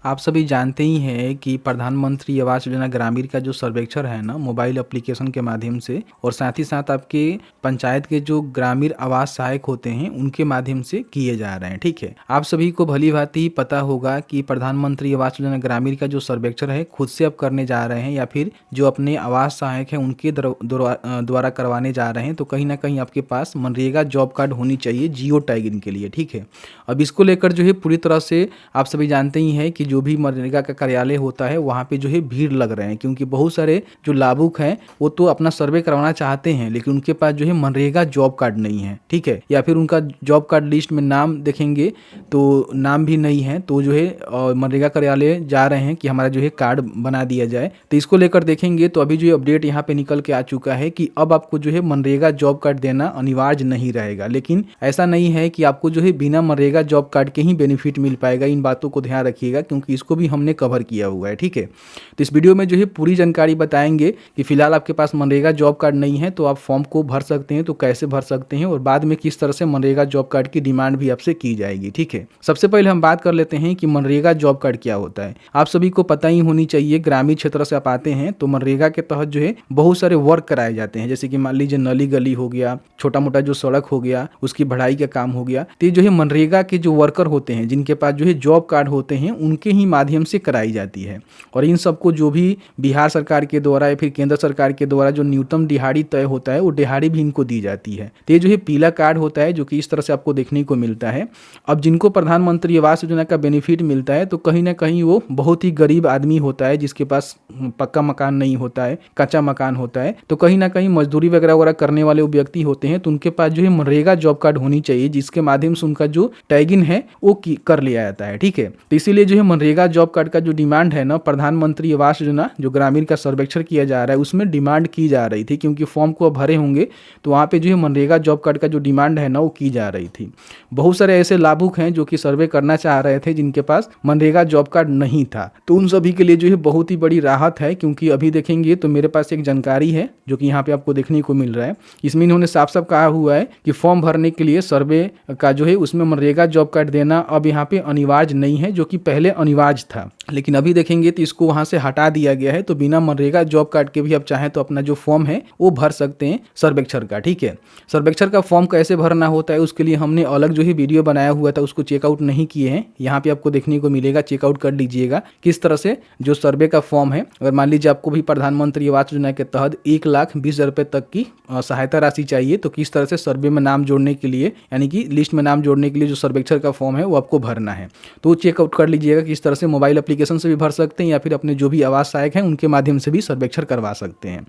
आप सभी जानते ही हैं कि प्रधानमंत्री आवास योजना ग्रामीण का जो सर्वेक्षण है ना मोबाइल एप्लीकेशन के माध्यम से और साथ ही साथ आपके पंचायत के जो ग्रामीण आवास सहायक होते हैं उनके माध्यम से किए जा रहे हैं। ठीक है, आप सभी को भली भांति पता होगा कि प्रधानमंत्री आवास योजना ग्रामीण का जो सर्वेक्षण है खुद से अब करने जा रहे हैं या फिर जो अपने आवास सहायक हैं उनके द्वारा करवाने जा रहे हैं। तो कहीं ना कहीं आपके पास मनरेगा जॉब कार्ड होनी चाहिए जियो टैगिंग के लिए। ठीक है, अब इसको लेकर जो है पूरी तरह से आप सभी जानते ही हैं कि जो भी मनरेगा का कार्यालय होता है वहाँ पे जो है भीड़ लग रहे हैं, क्योंकि बहुत सारे जो लाभुक हैं वो तो अपना सर्वे करवाना चाहते हैं लेकिन उनके पास जो है मनरेगा जॉब कार्ड नहीं है। ठीक है, या फिर उनका जॉब कार्ड लिस्ट में नाम देखेंगे तो नाम भी नहीं है, तो जो है मनरेगा कार्यालय जा रहे हैं कि हमारा जो है कार्ड बना दिया जाए। तो इसको लेकर देखेंगे तो अभी जो अपडेट यहाँ पे निकल के आ चुका है कि अब आपको जो है मनरेगा जॉब कार्ड देना अनिवार्य नहीं रहेगा। लेकिन ऐसा नहीं है कि आपको जो है बिना मनरेगा जॉब कार्ड के ही बेनिफिट मिल पाएगा। इन बातों को ध्यान रखिएगा क्योंकि इसको भी हमने कवर किया हुआ है। ठीक है, तो इस वीडियो में जो है पूरी जानकारी बताएंगे कि फिलहाल आपके पास मनरेगा जॉब कार्ड नहीं है तो आप फॉर्म को भर सकते हैं, तो कैसे भर सकते हैं और बाद में किस तरह से मनरेगा जॉब कार्ड की डिमांड भी आपसे की जाएगी। ठीक है, सबसे पहले हम बात कर लेते हैं कि मनरेगा जॉब कार्ड क्या होता है। आप सभी को पता ही होनी चाहिए, ग्रामीण क्षेत्र से आप आते हैं तो मनरेगा के तहत जो है बहुत सारे वर्क कराए जाते हैं, जैसे कि मान लीजिए नली गली हो गया, छोटा मोटा जो सड़क हो गया, उसकी बढ़ाई का काम हो गया। तो ये जो है मनरेगा के जो वर्कर होते हैं जिनके पास जो है जॉब कार्ड होते हैं उनके ही माध्यम से कराई जाती है। और इन सबको जो भी बिहार सरकार के द्वारा या फिर केंद्र सरकार के द्वारा जो न्यूनतम दिहाड़ी तय होता है वो दिहाड़ी भी इनको दी जाती है। तो ये जो है पीला कार्ड होता है जो कि इस तरह से आपको देखने को मिलता है। अब जिनको प्रधानमंत्री आवास योजना का बेनिफिट मिलता है तो कहीं ना कहीं वो बहुत ही गरीब आदमी होता है जिसके पास पक्का मकान नहीं होता है, कच्चा मकान होता है। तो कहीं ना कहीं मजदूरी वगैरह वगैरह करने वाले वो व्यक्ति होते हैं तो उनके पास जो है मनरेगा जॉब कार्ड होनी चाहिए जिसके माध्यम से उनका जो टैगिंग है वो कर लिया जाता है। ठीक है, तो इसीलिए जो है मनरेगा जॉब कार्ड का जो डिमांड है ना प्रधानमंत्री आवास योजना जो ग्रामीण का सर्वेक्षण किया जा रहा है उसमें डिमांड की जा रही थी, क्योंकि फॉर्म को भरे होंगे तो वहाँ पे जो है मनरेगा जॉब कार्ड का जो डिमांड है ना वो की जा रही थी। बहुत सारे ऐसे लाभुक हैं जो कि सर्वे करना चाह रहे थे जिनके पास मनरेगा जॉब कार्ड नहीं था, तो उन सभी के लिए जो है बहुत ही बड़ी राहत है। क्योंकि अभी देखेंगे तो मेरे पास एक जानकारी है जो कि यहाँ पे आपको देखने को मिल रहा है। इसमें इन्होंने साफ साफ कहा हुआ है कि फॉर्म भरने के लिए सर्वे का जो है उसमें मनरेगा जॉब कार्ड देना अब यहाँ पे अनिवार्य नहीं है, जो कि पहले अनिवार्य था। लेकिन अभी देखेंगे तो इसको वहाँ से हटा दिया गया है, तो बिना मनरेगा जॉब कार्ड के भी आप चाहें तो अपना जो फॉर्म है वो भर सकते हैं सर्वेक्षण का। ठीक है, सर्वेक्षण का फॉर्म कैसे भरना होता है उसके लिए हमने अलग जो है वीडियो बनाया हुआ था, उसको चेकआउट नहीं किए हैं, यहाँ पे आपको देखने को मिलेगा, चेकआउट कर लीजिएगा किस तरह से जो सर्वे का फॉर्म है। अगर मान लीजिए आपको भी प्रधानमंत्री आवास योजना के तहत 1,20,000 रुपये तक की सहायता राशि चाहिए तो किस तरह से सर्वे में नाम जोड़ने के लिए यानी कि लिस्ट में नाम जोड़ने के लिए जो सर्वेक्षण का फॉर्म है वो आपको भरना है, तो चेकआउट कर लीजिएगा किस तरह से मोबाइल एप्लीकेशन से भी भर सकते हैं या फिर अपने जो भी आवास सहायक हैं उनके माध्यम से भी सर्वेक्षण करवा सकते हैं।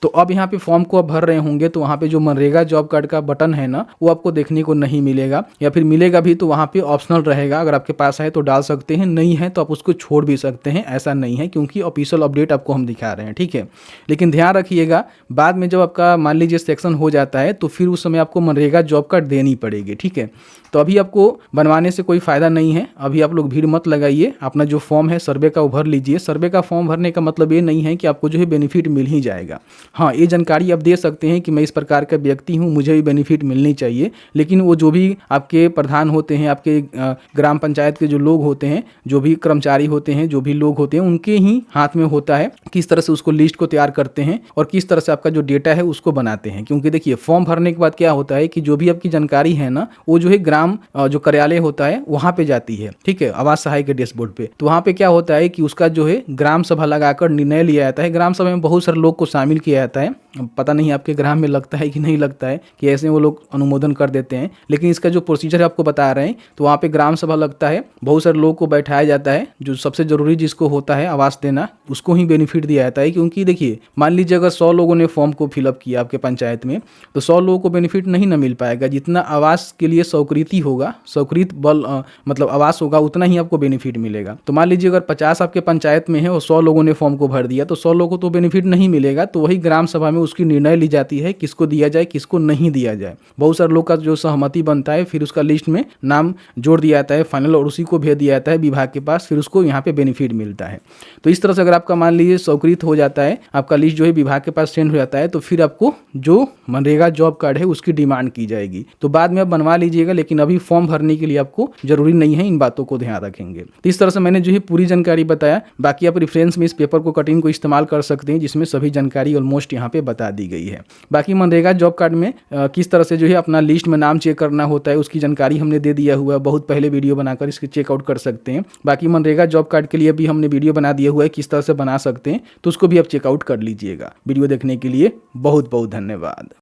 तो अब यहाँ पे फॉर्म को आप भर रहे होंगे तो वहाँ पे जो मनरेगा जॉब कार्ड का बटन है ना वो आपको देखने को नहीं मिलेगा, या फिर मिलेगा भी तो वहाँ पे ऑप्शनल रहेगा। अगर आपके पास है तो डाल सकते हैं, नहीं है तो आप उसको छोड़ भी सकते हैं, ऐसा नहीं है, क्योंकि ऑफिशियल अपडेट आपको हम दिखा रहे हैं। ठीक है, लेकिन ध्यान रखिएगा बाद में जब आपका मान लीजिए सेक्शन हो जाता है तो फिर उस समय आपको मनरेगा जॉब कार्ड देनी पड़ेगी। ठीक है, तो अभी आपको बनवाने से कोई फायदा नहीं है, अभी आप लोग भीड़ मत लगाइए, अपना जो फॉर्म है सर्वे का वो भर लीजिए। सर्वे का फॉर्म भरने का मतलब ये नहीं है कि आपको जो है बेनिफिट मिल ही जाएगा। हाँ, ये जानकारी आप दे सकते हैं कि मैं इस प्रकार का व्यक्ति हूँ, मुझे भी बेनिफिट मिलनी चाहिए, लेकिन वो जो भी आपके प्रधान होते हैं, आपके ग्राम पंचायत के जो लोग होते हैं, जो भी कर्मचारी होते हैं, जो भी लोग होते हैं, उनके ही हाथ में होता है किस तरह से उसको लिस्ट को तैयार करते हैं और किस तरह से आपका जो डेटा है उसको बनाते हैं। क्योंकि देखिए फॉर्म भरने के बाद क्या होता है कि जो भी आपकी जानकारी है ना वो जो है ग्राम जो कार्यालय होता है वहाँ पे जाती है। ठीक है, आवास सहायक के डैशबोर्ड पे, तो वहाँ पे क्या होता है कि उसका जो है ग्राम सभा लगाकर निर्णय लिया जाता है। ग्राम सभा में बहुत सारे लोग को शामिल किया जाता है, पता नहीं आपके ग्राम में लगता है कि नहीं लगता है कि ऐसे वो लोग अनुमोदन कर देते हैं, लेकिन इसका जो प्रोसीजर है आपको बता रहे हैं। तो वहाँ पे ग्राम सभा लगता है, बहुत सारे लोगों को बैठाया जाता है, जो सबसे जरूरी जिसको होता है आवास देना उसको ही बेनिफिट दिया जाता है। क्योंकि देखिए मान लीजिए अगर 100 लोगों ने फॉर्म को फिलअप किया आपके पंचायत में तो 100 लोगों को बेनिफिट नहीं ना मिल पाएगा। जितना आवास के लिए स्वीकृति होगा, स्वीकृत बल मतलब आवास होगा, उतना ही आपको बेनिफिट मिलेगा। तो मान लीजिए अगर 50 आपके पंचायत में है और 100 लोगों ने फॉर्म को भर दिया तो 100 लोगों को तो बेनिफिट नहीं मिलेगा। तो वही ग्राम सभा में उसकी निर्णय ली जाती है किसको दिया जाए किसको नहीं दिया जाए। बहुत सारे लोग का जो सहमति बनता है फिर उसका लिस्ट में नाम जोड़ दिया जाता है फाइनल, और उसी को भेज दिया जाता है विभाग के पास, फिर उसको यहाँ पे बेनिफिट मिलता है। तो इस तरह से अगर आपका मान लीजिए स्वीकृत हो जाता है, आपका लिस्ट जो है विभाग के पास सेंड हो जाता है, तो फिर आपको जो मनरेगा जॉब कार्ड है उसकी डिमांड की जाएगी। तो बाद में आप बनवा लीजिएगा, लेकिन अभी फॉर्म भरने के लिए आपको जरूरी नहीं है, इन बातों को ध्यान रखेंगे। तो इस तरह से मैंने जो है पूरी जानकारी बताया। बाकी आप रेफरेंस में इस पेपर को कटिंग को इस्तेमाल कर सकते हैं, जिसमें सभी जानकारी ऑलमोस्ट यहाँ पे बता दी गई है। बाकी मनरेगा जॉब कार्ड में किस तरह से जो है अपना लिस्ट में नाम चेक करना होता है उसकी जानकारी हमने दे दिया हुआ है, बहुत पहले वीडियो बनाकर इसके चेकआउट कर सकते हैं। बाकी मनरेगा जॉब कार्ड के लिए भी हमने वीडियो बना दिया हुआ है किस तरह से बना सकते हैं, तो उसको भी आप चेकआउट कर लीजिएगा। वीडियो देखने के लिए बहुत बहुत धन्यवाद।